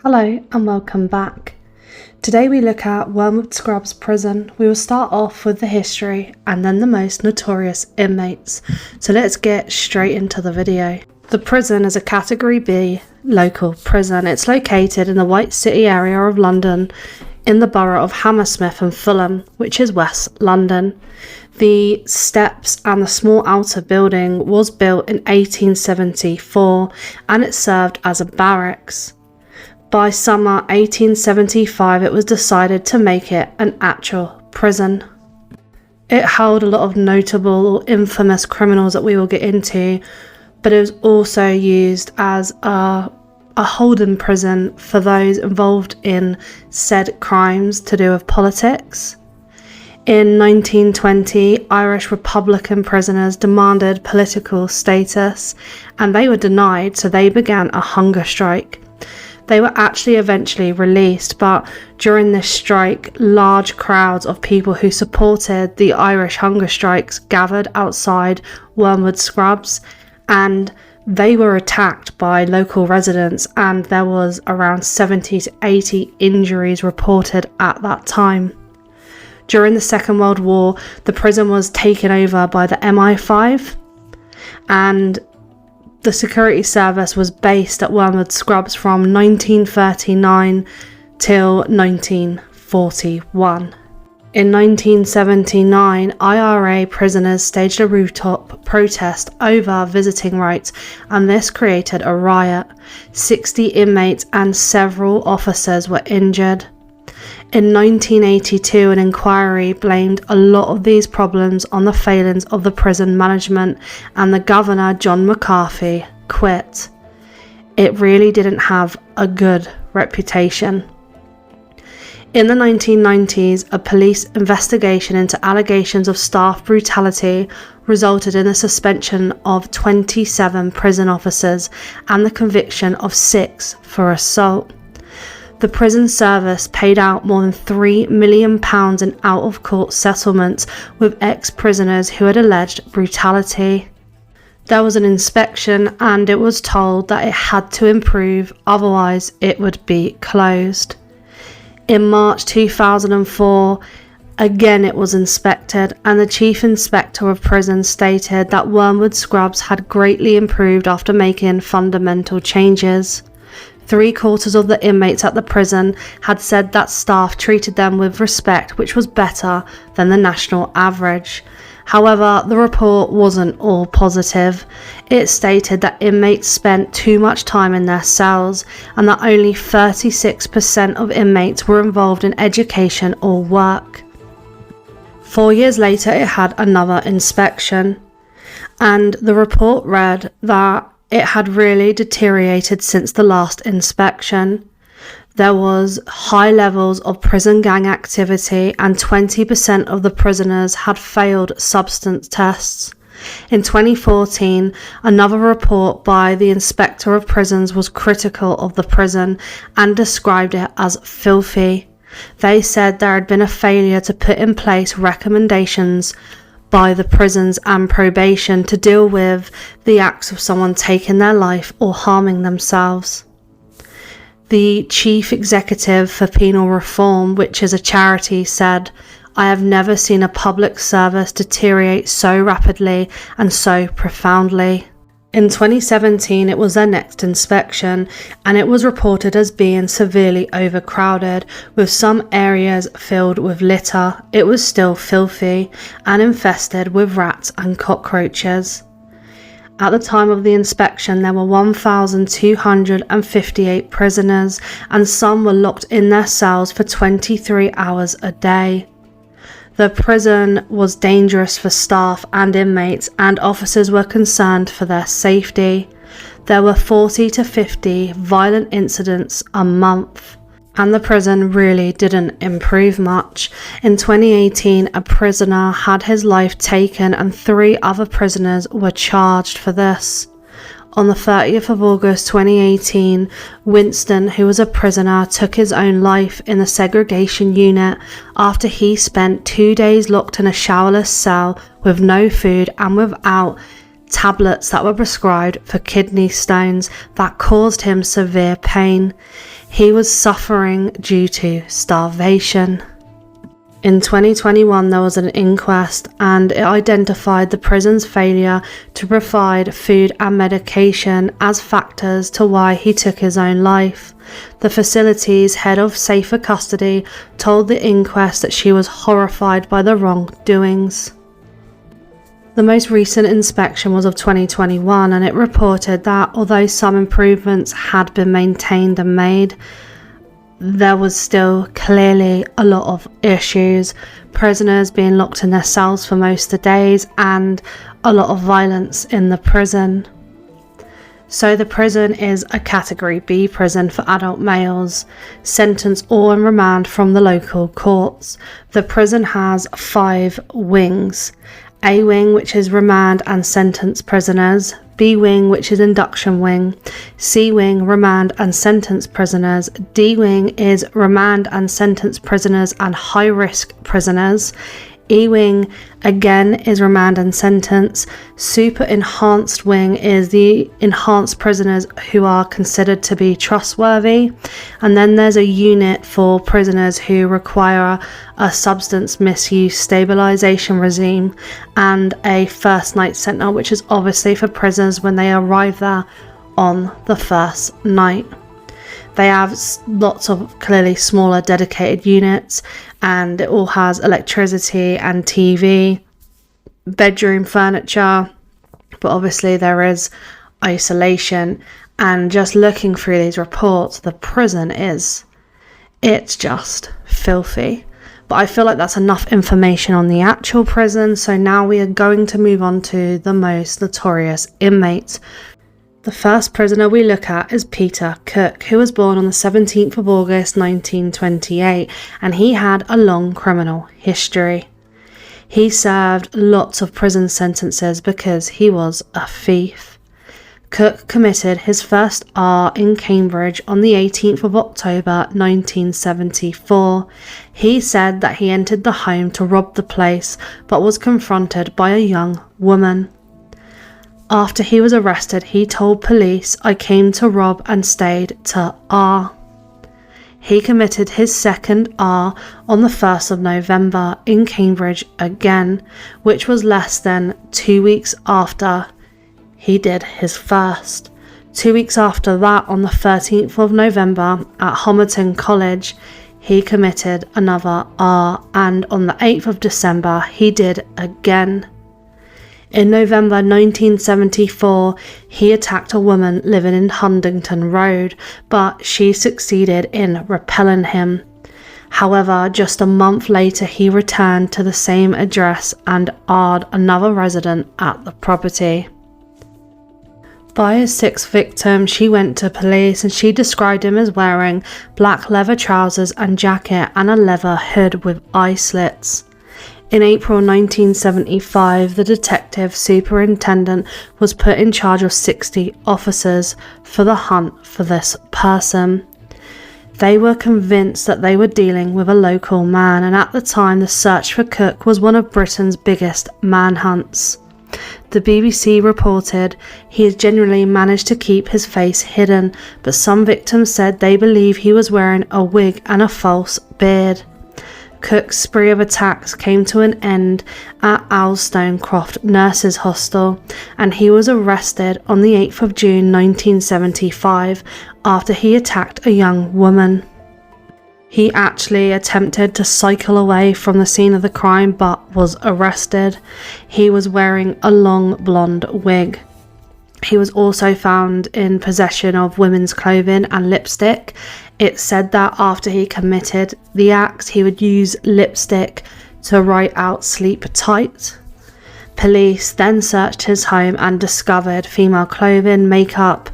Hello and welcome back. Today we look at Wormwood Scrubs prison. We will start off with the history and then the most notorious inmates. So let's get straight into the video. The prison is a Category B local prison. It's located in the White City area of London in the borough of Hammersmith and Fulham, which is West London. The steps and the small outer building was built in 1874 and it served as a barracks. By summer 1875 it was decided to make it an actual prison. It held a lot of notable or infamous criminals that we will get into, but it was also used as a holding prison for those involved in said crimes to do with politics. In 1920, Irish Republican prisoners demanded political status and they were denied, so they began a hunger strike. They were actually eventually released, but during this strike, large crowds of people who supported the Irish hunger strikes gathered outside Wormwood Scrubs and they were attacked by local residents, and there was around 70 to 80 injuries reported at that time. During the Second World War, the prison was taken over by the MI5 and the security service was based at Wormwood Scrubs from 1939 till 1941. In 1979, IRA prisoners staged a rooftop protest over visiting rights, and this created a riot. 60 inmates and several officers were injured. In 1982, an inquiry blamed a lot of these problems on the failings of the prison management, and the governor, John McCarthy, quit. It really didn't have a good reputation. In the 1990s, a police investigation into allegations of staff brutality resulted in the suspension of 27 prison officers and the conviction of 6 for assault. The prison service paid out more than £3 million in out-of-court settlements with ex-prisoners who had alleged brutality. There was an inspection and it was told that it had to improve, otherwise it would be closed. In March 2004, again it was inspected, and the Chief Inspector of Prisons stated that Wormwood Scrubs had greatly improved after making fundamental changes. 3/4 of the inmates at the prison had said that staff treated them with respect, which was better than the national average. However, the report wasn't all positive. It stated that inmates spent too much time in their cells and that only 36% of inmates were involved in education or work. 4 years later, it had another inspection, and the report read that it had really deteriorated since the last inspection. There was high levels of prison gang activity and 20% of the prisoners had failed substance tests. In 2014, another report by the Inspector of Prisons was critical of the prison and described it as filthy. They said there had been a failure to put in place recommendations by the prisons and probation to deal with the acts of someone taking their life or harming themselves. The Chief Executive for Penal Reform, which is a charity, said, "I have never seen a public service deteriorate so rapidly and so profoundly." In 2017, it was their next inspection, and it was reported as being severely overcrowded, with some areas filled with litter. It was still filthy and infested with rats and cockroaches. At the time of the inspection, there were 1,258 prisoners, and some were locked in their cells for 23 hours a day. The prison was dangerous for staff and inmates, and officers were concerned for their safety. There were 40 to 50 violent incidents a month, and the prison really didn't improve much. In 2018, a prisoner had his life taken and 3 other prisoners were charged for this. On the 30th of August 2018, Winston, who was a prisoner, took his own life in the segregation unit after he spent 2 days locked in a showerless cell with no food and without tablets that were prescribed for kidney stones that caused him severe pain. He was suffering due to starvation. In 2021, there was an inquest and it identified the prison's failure to provide food and medication as factors to why he took his own life. The facility's head of safer custody told the inquest that she was horrified by the wrongdoings. The most recent inspection was of 2021 and it reported that although some improvements had been maintained and made, there was still clearly a lot of issues, prisoners being locked in their cells for most of the days and a lot of violence in the prison. So the prison is a Category B prison for adult males, sentenced or on remand from the local courts. The prison has 5 wings. A wing, which is remand and sentence prisoners, B wing, which is induction wing, C wing, remand and sentence prisoners, D wing is remand and sentence prisoners and high risk prisoners, E wing again is remand and sentence, super enhanced wing is the enhanced prisoners who are considered to be trustworthy, and then there's a unit for prisoners who require a substance misuse stabilization regime, and a first night centre, which is obviously for prisoners when they arrive there on the first night. They have lots of clearly smaller dedicated units and it all has electricity and TV, bedroom furniture, but obviously there is isolation. And just looking through these reports, the prison it's just filthy. But I feel like that's enough information on the actual prison, so now we are going to move on to the most notorious inmates. The first prisoner we look at is Peter Cook, who was born on the 17th of August 1928, and he had a long criminal history. He served lots of prison sentences because he was a thief. Cook committed his first R in Cambridge on the 18th of October 1974. He said that he entered the home to rob the place, but was confronted by a young woman. After he was arrested, he told police, "I came to rob and stayed to R." He committed his second R on the 1st of November in Cambridge again, which was less than 2 weeks after he did his first. 2 weeks after that, on the 13th of November at Homerton College, he committed another R, and on the 8th of December, he did again. In November 1974, he attacked a woman living in Huntington Road, but she succeeded in repelling him. However, just a month later, he returned to the same address and R'd another resident at the property. By his 6th victim, she went to police and she described him as wearing black leather trousers and jacket and a leather hood with eye slits. In April 1975, the detective superintendent was put in charge of 60 officers for the hunt for this person. They were convinced that they were dealing with a local man, and at the time the search for Cook was one of Britain's biggest manhunts. The BBC reported he has generally managed to keep his face hidden, but some victims said they believe he was wearing a wig and a false beard. Cook's spree of attacks came to an end at Owlstone Nurses Hostel, and he was arrested on the 8th of June 1975 after he attacked a young woman. He actually attempted to cycle away from the scene of the crime but was arrested. He was wearing a long blonde wig. He was also found in possession of women's clothing and lipstick. It's said that after he committed the act, he would use lipstick to write out "sleep tight." Police then searched his home and discovered female clothing, makeup,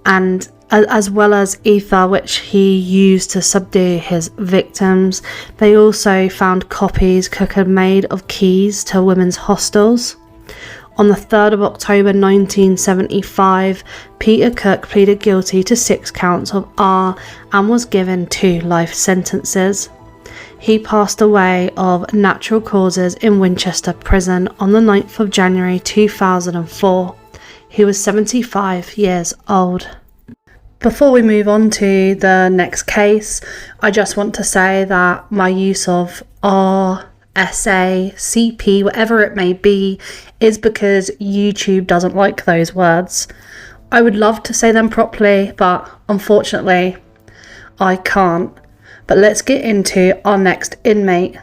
and as well as ether, which he used to subdue his victims. They also found copies Cook had made of keys to women's hostels. On the 3rd of October 1975, Peter Cook pleaded guilty to 6 counts of R and was given 2 life sentences. He passed away of natural causes in Winchester Prison on the 9th of January 2004. He was 75 years old. Before we move on to the next case, I just want to say that my use of R, SA, CP, whatever it may be, is because YouTube doesn't like those words. I would love to say them properly, but unfortunately, I can't. But let's get into our next inmate.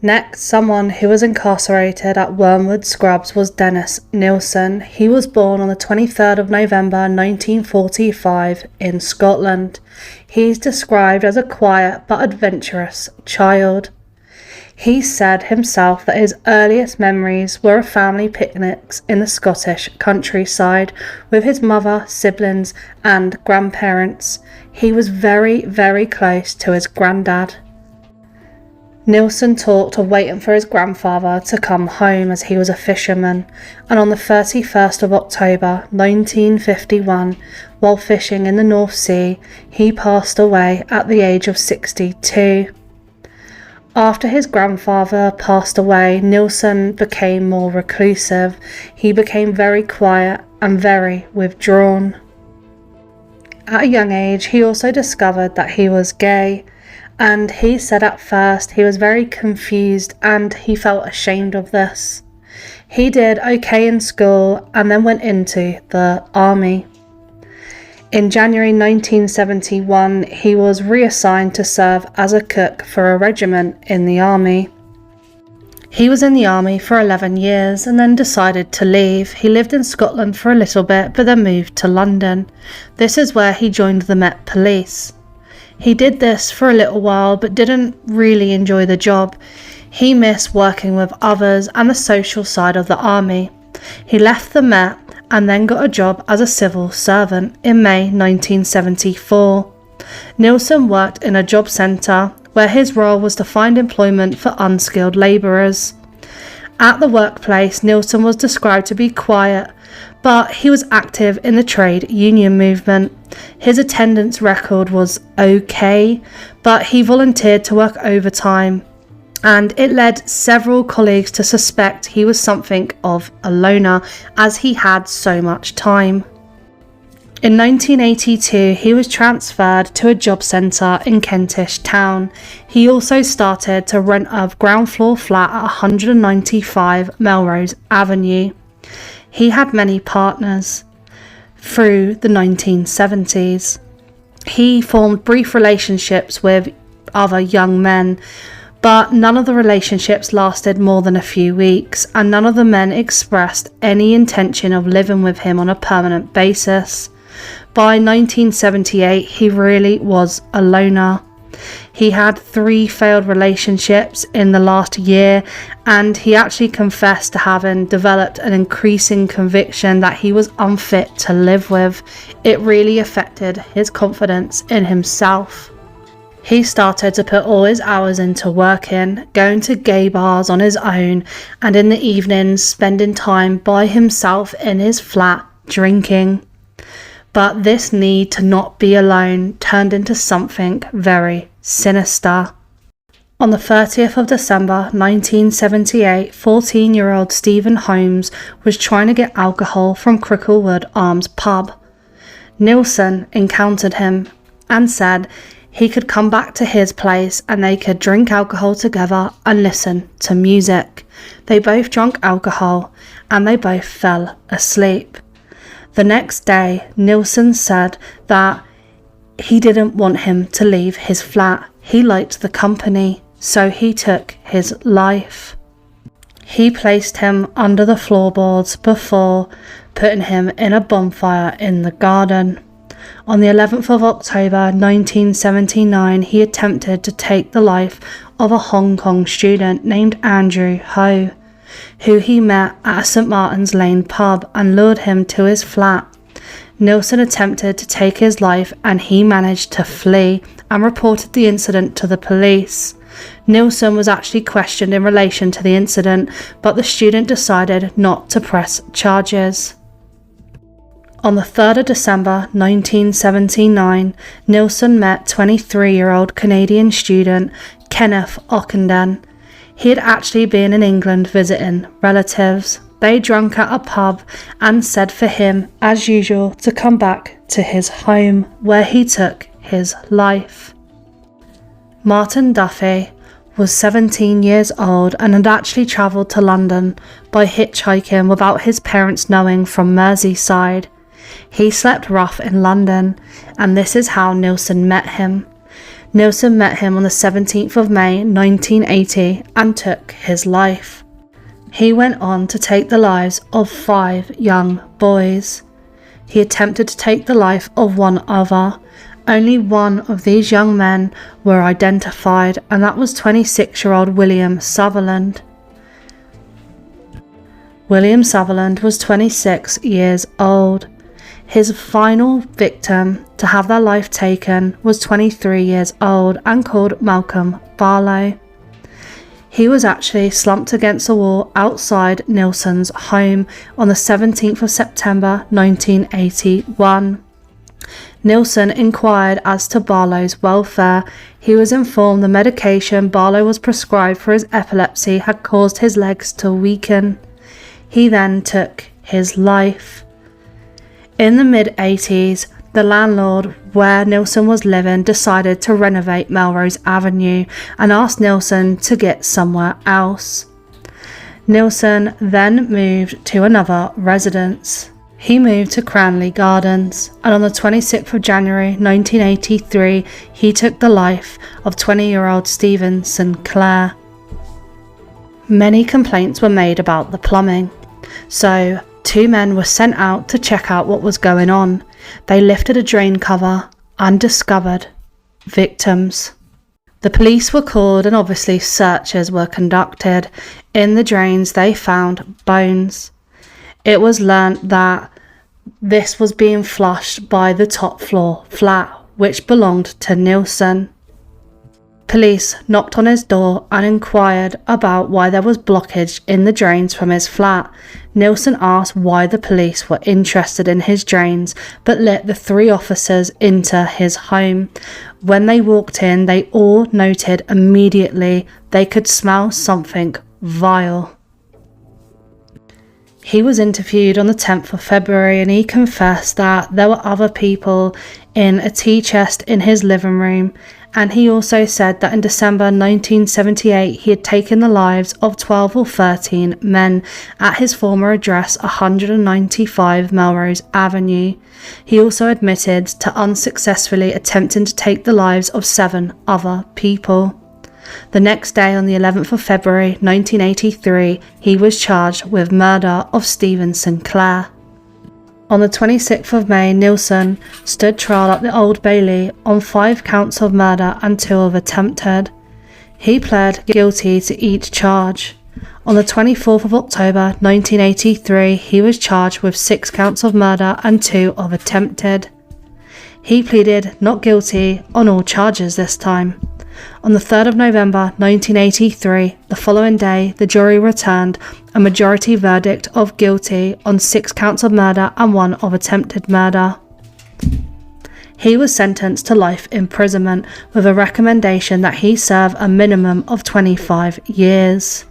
Next, someone who was incarcerated at Wormwood Scrubs was Dennis Nilsen. He was born on the 23rd of November 1945 in Scotland. He's described as a quiet but adventurous child. He said himself that his earliest memories were of family picnics in the Scottish countryside with his mother, siblings and grandparents. He was very, very close to his granddad. Nilsen talked of waiting for his grandfather to come home as he was a fisherman, and on the 31st of October 1951, while fishing in the North Sea, he passed away at the age of 62. After his grandfather passed away, Nilsen became more reclusive. He became very quiet and very withdrawn. At a young age, he also discovered that he was gay. And he said at first he was very confused and he felt ashamed of this. He did okay in school and then went into the army. In January 1971, he was reassigned to serve as a cook for a regiment in the army. He was in the army for 11 years and then decided to leave. He lived in Scotland for a little bit but then moved to London. This is where he joined the Met Police. He did this for a little while but didn't really enjoy the job. He missed working with others and the social side of the army. He left the Met and then got a job as a civil servant in May 1974. Nilsen worked in a job centre where his role was to find employment for unskilled labourers. At the workplace, Nilsen was described to be quiet, but he was active in the trade union movement. His attendance record was okay, but he volunteered to work overtime, and it led several colleagues to suspect he was something of a loner as he had so much time. In 1982, he was transferred to a job centre in Kentish Town. He also started to rent a ground floor flat at 195 Melrose Avenue. He had many partners through the 1970s. He formed brief relationships with other young men, but none of the relationships lasted more than a few weeks, and none of the men expressed any intention of living with him on a permanent basis. By 1978, he really was a loner. He had 3 failed relationships in the last year, and he actually confessed to having developed an increasing conviction that he was unfit to live with. It really affected his confidence in himself. He started to put all his hours into working, going to gay bars on his own, and in the evenings spending time by himself in his flat drinking. But this need to not be alone turned into something very sinister. On the 30th of December 1978, 14-year-old Stephen Holmes was trying to get alcohol from Cricklewood Arms pub. Nilsen encountered him and said he could come back to his place and they could drink alcohol together and listen to music. They both drank alcohol and they both fell asleep. The next day, Nilsen said that he didn't want him to leave his flat. He liked the company, so he took his life. He placed him under the floorboards before putting him in a bonfire in the garden. On the 11th of October 1979, he attempted to take the life of a Hong Kong student named Andrew Ho, who he met at a St Martin's Lane pub and lured him to his flat. Nilsen attempted to take his life and he managed to flee and reported the incident to the police. Nilsen was actually questioned in relation to the incident, but the student decided not to press charges. On the 3rd of December 1979, Nilsen met 23-year-old Canadian student Kenneth Ockenden. He had actually been in England visiting relatives. They drank at a pub and said for him, as usual, to come back to his home, where he took his life. Martin Duffy was 17 years old and had actually travelled to London by hitchhiking without his parents knowing from Merseyside. He slept rough in London, and this is how Nilsen met him. Nilsen met him on the 17th of May 1980 and took his life. He went on to take the lives of 5 young boys. He attempted to take the life of one other. Only one of these young men were identified, and that was 26-year-old William Sutherland. William Sutherland was 26 years old. His final victim to have their life taken was 23 years old and called Malcolm Barlow. He was actually slumped against a wall outside Nilsen's home on the 17th of September 1981. Nilsen inquired as to Barlow's welfare. He was informed the medication Barlow was prescribed for his epilepsy had caused his legs to weaken. He then took his life. In the mid-80s, the landlord where Nilsen was living decided to renovate Melrose Avenue and asked Nilsen to get somewhere else. Nilsen then moved to another residence. He moved to Cranley Gardens, and on the 26th of January 1983, he took the life of 20-year-old Stephen Sinclair. Many complaints were made about the plumbing, so 2 men were sent out to check out what was going on. They lifted a drain cover and discovered victims. The police were called and obviously searches were conducted. In the drains they found bones. It was learnt that this was being flushed by the top floor flat, which belonged to Nilsen. Police knocked on his door and inquired about why there was blockage in the drains from his flat. Nilsen asked why the police were interested in his drains, but let the 3 officers into his home. When they walked in, they all noted immediately they could smell something vile. He was interviewed on the 10th of February and he confessed that there were other people in a tea chest in his living room, and he also said that in December 1978 he had taken the lives of 12 or 13 men at his former address 195 Melrose Avenue. He also admitted to unsuccessfully attempting to take the lives of 7 other people. The next day, on the 11th of February 1983, he was charged with murder of Stephen Sinclair. On the 26th of May, Nilsen stood trial at the Old Bailey on 5 counts of murder and 2 of attempted. He pled guilty to each charge. On the 24th of October 1983, he was charged with 6 counts of murder and 2 of attempted. He pleaded not guilty on all charges this time. On the 3rd of November 1983, the following day, the jury returned a majority verdict of guilty on 6 counts of murder and 1 of attempted murder. He was sentenced to life imprisonment with a recommendation that he serve a minimum of 25 years.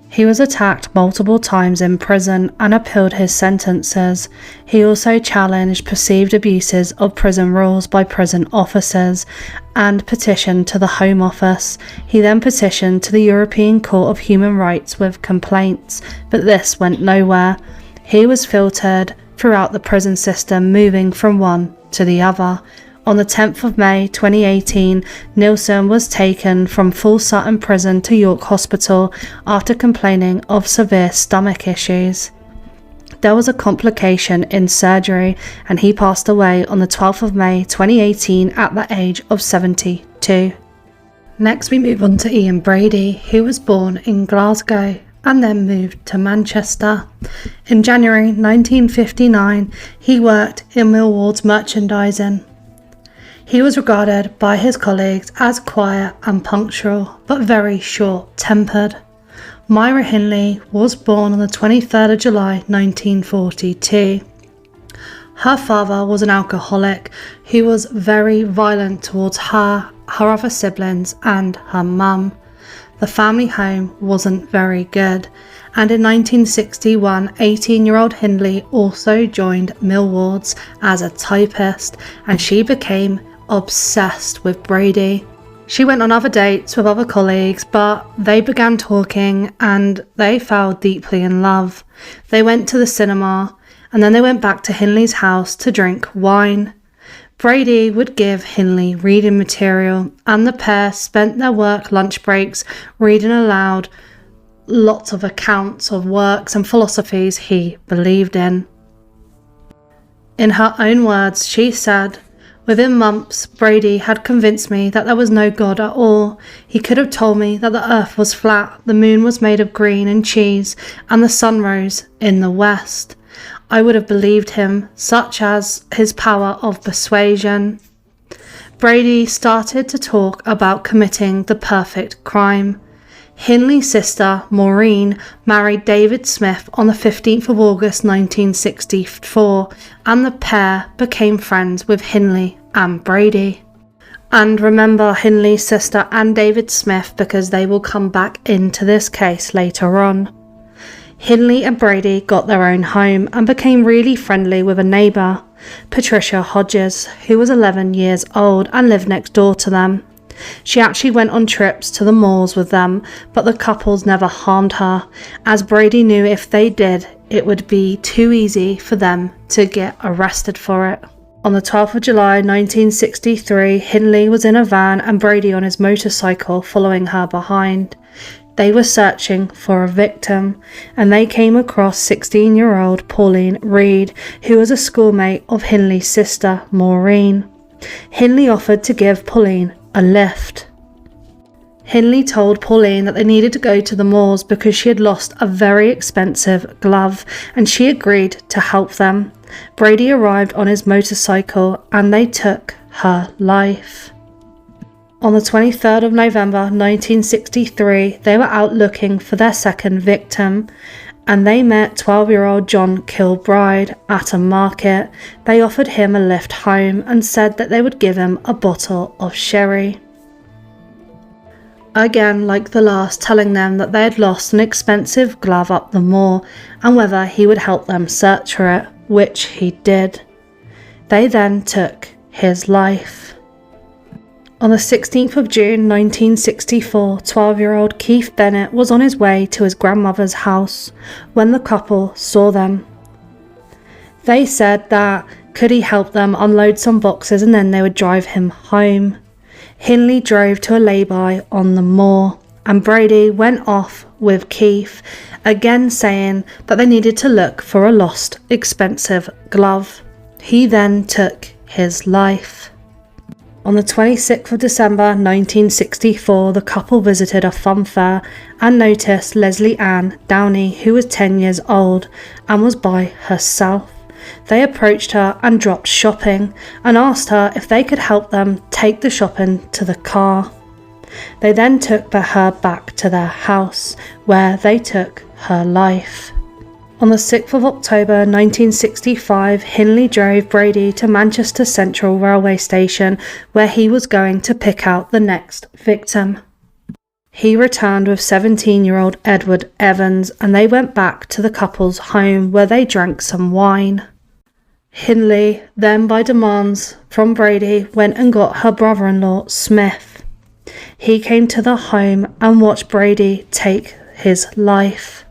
He was attacked multiple times in prison and appealed his sentences. He also challenged perceived abuses of prison rules by prison officers and petitioned to the Home Office. He then petitioned to the European Court of Human Rights with complaints, but this went nowhere. He was filtered throughout the prison system, moving from one to the other. On the 10th of May 2018, Nilsen was taken from Full Sutton Prison to York Hospital after complaining of severe stomach issues. There was a complication in surgery and he passed away on the 12th of May 2018 at the age of 72. Next we move on to Ian Brady, who was born in Glasgow and then moved to Manchester. In January 1959, he worked in Millward's merchandising. He was regarded by his colleagues as quiet and punctual, but very short-tempered. Myra Hindley was born on the 23rd of July 1942. Her father was an alcoholic who was very violent towards her other siblings and her mum. The family home wasn't very good, And in 1961, 18-year-old Hindley also joined Millwards as a typist, and she became obsessed with Brady. She went on other dates with other colleagues, but they began talking and they fell deeply in love. They went to the cinema, and then they went back to Hindley's house to drink wine. Brady would give Hindley reading material, and the pair spent their work lunch breaks reading aloud lots of accounts of works and philosophies he believed in. In her own words, she said, "Within months, Brady had convinced me that there was no God at all. He could have told me that the earth was flat, the moon was made of green and cheese, and the sun rose in the west. I would have believed him, such as his power of persuasion." Brady started to talk about committing the perfect crime. Hindley's sister, Maureen, married David Smith on the 15th of August 1964, and the pair became friends with Hindley and Brady. And remember Hindley's sister and David Smith because they will come back into this case later on. Hindley and Brady got their own home and became really friendly with a neighbour, Patricia Hodges, who was 11 years old and lived next door to them. She actually went on trips to the malls with them, but the couples never harmed her, as Brady knew if they did, it would be too easy for them to get arrested for it. On the 12th of July 1963, Hindley was in a van and Brady on his motorcycle following her behind. They were searching for a victim, and they came across 16-year-old Pauline Reed, who was a schoolmate of Hindley's sister, Maureen. Hindley offered to give Pauline a lift. Hindley told Pauline that they needed to go to the malls because she had lost a very expensive glove, and she agreed to help them. Brady arrived on his motorcycle and they took her life. On the 23rd of November 1963, they were out looking for their second victim, and they met 12-year-old John Kilbride at a market. They offered him a lift home and said that they would give him a bottle of sherry. Again, like the last, telling them that they had lost an expensive glove up the moor and whether he would help them search for it, which he did. They then took his life. On the 16th of June 1964, 12-year-old Keith Bennett was on his way to his grandmother's house when the couple saw them. They said that could he help them unload some boxes and then they would drive him home. Hindley drove to a lay-by on the moor, and Brady went off with Keith, again saying that they needed to look for a lost, expensive glove. He then took his life. On the 26th of December 1964, the couple visited a fun fair and noticed Leslie Ann Downey, who was 10 years old and was by herself. They approached her and dropped shopping and asked her if they could help them take the shopping to the car. They then took her back to their house, where they took her life. On the 6th of October 1965, Hindley drove Brady to Manchester Central Railway Station, where he was going to pick out the next victim. He returned with 17-year-old Edward Evans, and they went back to the couple's home where they drank some wine. Hindley then, by demands from Brady, went and got her brother-in-law Smith. He came to the home and watched Brady take his life.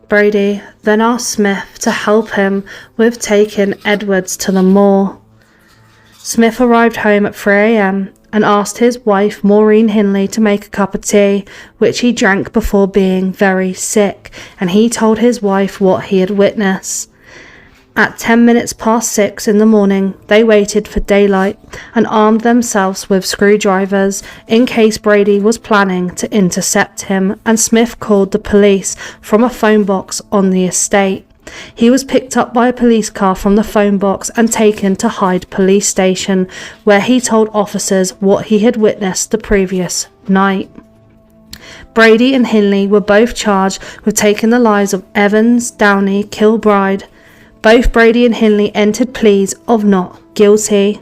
Brady then asked Smith to help him with taking Edwards to the moor. Smith arrived home at 3 a.m. and asked his wife Maureen Hindley to make a cup of tea, which he drank before being very sick, and he told his wife what he had witnessed. At 10 minutes past 6 in the morning, they waited for daylight and armed themselves with screwdrivers in case Brady was planning to intercept him, and Smith called the police from a phone box on the estate. He was picked up by a police car from the phone box and taken to Hyde Police Station, where he told officers what he had witnessed the previous night. Brady and Hindley were both charged with taking the lives of Evans, Downey, Kilbride. Both Brady and Hindley entered pleas of not guilty.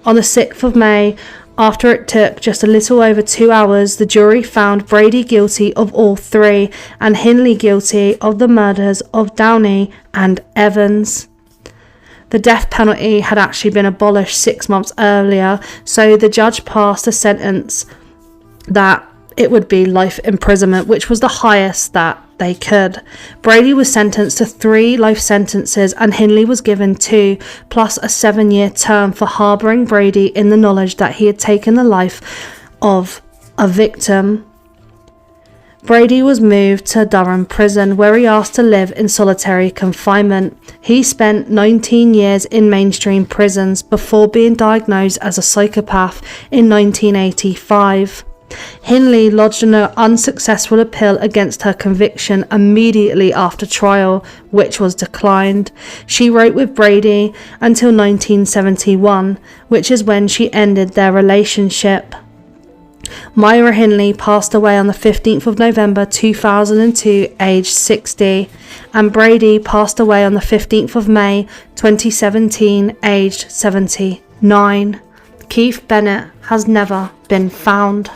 On the 6th of May, After it took just a little over 2 hours, the jury found Brady guilty of all three and Hindley guilty of the murders of Downey and Evans. The death penalty had actually been abolished 6 months earlier, so the judge passed a sentence that it would be life imprisonment, which was the highest that they could. Brady was sentenced to 3 life sentences and Hindley was given 2, plus a 7-year term for harbouring Brady in the knowledge that he had taken the life of a victim. Brady was moved to Durham prison, where he asked to live in solitary confinement. He spent 19 years in mainstream prisons before being diagnosed as a psychopath in 1985. Hindley lodged an unsuccessful appeal against her conviction immediately after trial, which was declined. She wrote with Brady until 1971, which is when she ended their relationship. Myra Hindley passed away on the 15th of November 2002, aged 60, and Brady passed away on the 15th of May 2017, aged 79. Keith Bennett has never been found.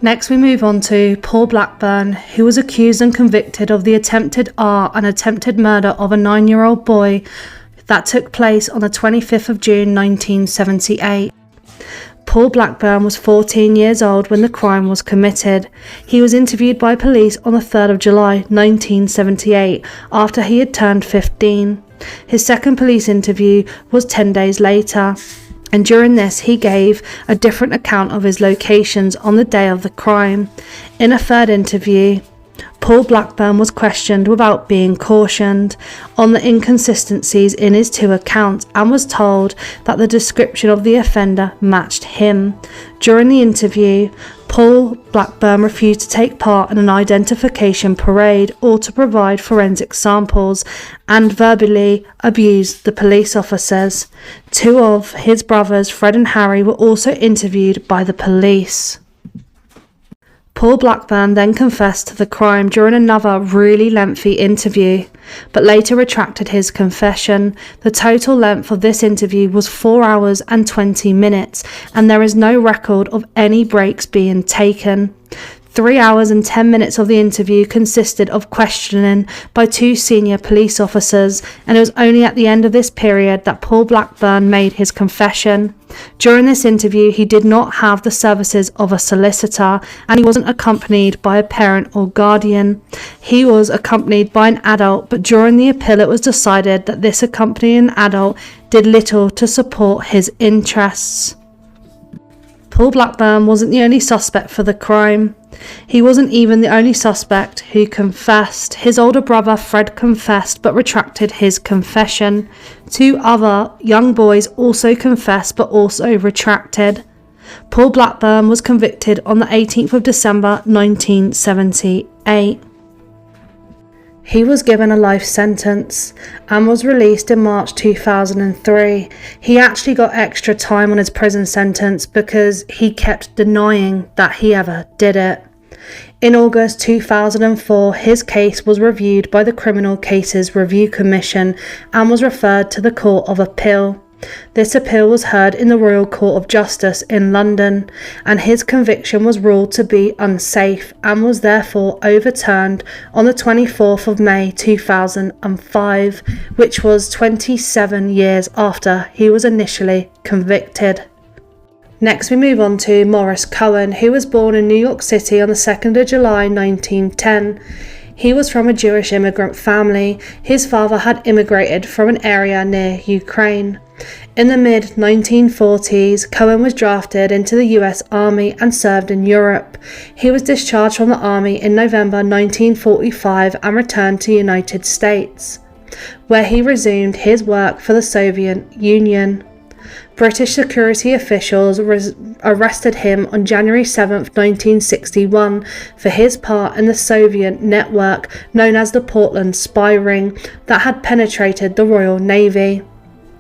Next we move on to Paul Blackburn, who was accused and convicted of the attempted and attempted murder of a 9-year-old boy that took place on the 25th of June 1978. Paul Blackburn was 14 years old when the crime was committed. He was interviewed by police on the 3rd of July 1978 after he had turned 15. His second police interview was 10 days later, and during this he gave a different account of his locations on the day of the crime. In a third interview, Paul Blackburn was questioned without being cautioned on the inconsistencies in his 2 accounts and was told that the description of the offender matched him. During the interview, Paul Blackburn refused to take part in an identification parade or to provide forensic samples and verbally abused the police officers. 2 of his brothers, Fred and Harry, were also interviewed by the police. Paul Blackburn then confessed to the crime during another really lengthy interview, but later retracted his confession. The total length of this interview was 4 hours and 20 minutes, and there is no record of any breaks being taken. 3 hours and 10 minutes of the interview consisted of questioning by 2 senior police officers, and it was only at the end of this period that Paul Blackburn made his confession. During this interview, he did not have the services of a solicitor, and he wasn't accompanied by a parent or guardian. He was accompanied by an adult, but during the appeal it was decided that this accompanying adult did little to support his interests. Paul Blackburn wasn't the only suspect for the crime. He wasn't even the only suspect who confessed. His older brother Fred confessed but retracted his confession. 2 other young boys also confessed but also retracted. Paul Blackburn was convicted on the 18th of December 1978. He was given a life sentence and was released in March 2003. He actually got extra time on his prison sentence because he kept denying that he ever did it. In August 2004, his case was reviewed by the Criminal Cases Review Commission and was referred to the Court of Appeal. This appeal was heard in the Royal Court of Justice in London, and his conviction was ruled to be unsafe and was therefore overturned on the 24th of May 2005, which was 27 years after he was initially convicted. Next we move on to Maurice Cohen, who was born in New York City on the 2nd of July 1910. He was from a Jewish immigrant family. His father had immigrated from an area near Ukraine. In the mid-1940s, Cohen was drafted into the US Army and served in Europe. He was discharged from the Army in November 1945 and returned to the United States, where he resumed his work for the Soviet Union. British security officials arrested him on January 7, 1961, for his part in the Soviet network known as the Portland Spy Ring that had penetrated the Royal Navy.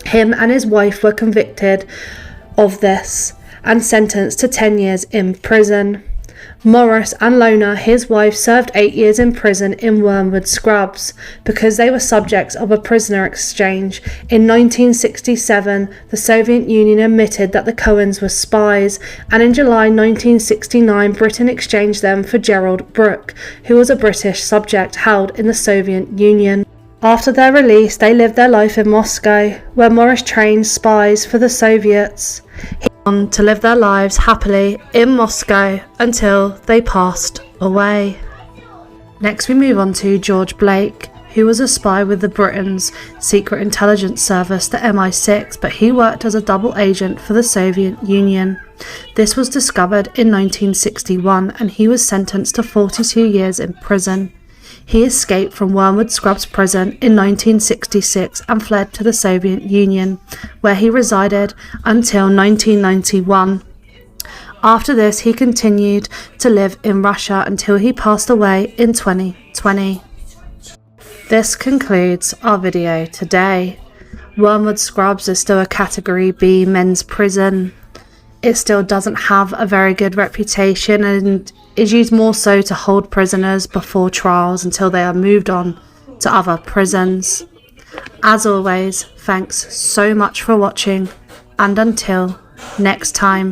Him and his wife were convicted of this and sentenced to 10 years in prison. Morris and Lona, his wife, served 8 years in prison in Wormwood Scrubs because they were subjects of a prisoner exchange. In 1967, the Soviet Union admitted that the Cohens were spies, and in July 1969, Britain exchanged them for Gerald Brooke, who was a British subject held in the Soviet Union. After their release, they lived their life in Moscow, where Morris trained spies for the Soviets. He went on to live their lives happily in Moscow until they passed away. Next we move on to George Blake, who was a spy with the Britain's secret intelligence service, the MI6, but he worked as a double agent for the Soviet Union. This was discovered in 1961 and he was sentenced to 42 years in prison. He escaped from Wormwood Scrubs prison in 1966 and fled to the Soviet Union, where he resided until 1991. After this, he continued to live in Russia until he passed away in 2020. This concludes our video today. Wormwood Scrubs is still a Category B men's prison. It still doesn't have a very good reputation and is used more so to hold prisoners before trials until they are moved on to other prisons. As always, thanks so much for watching, and until next time.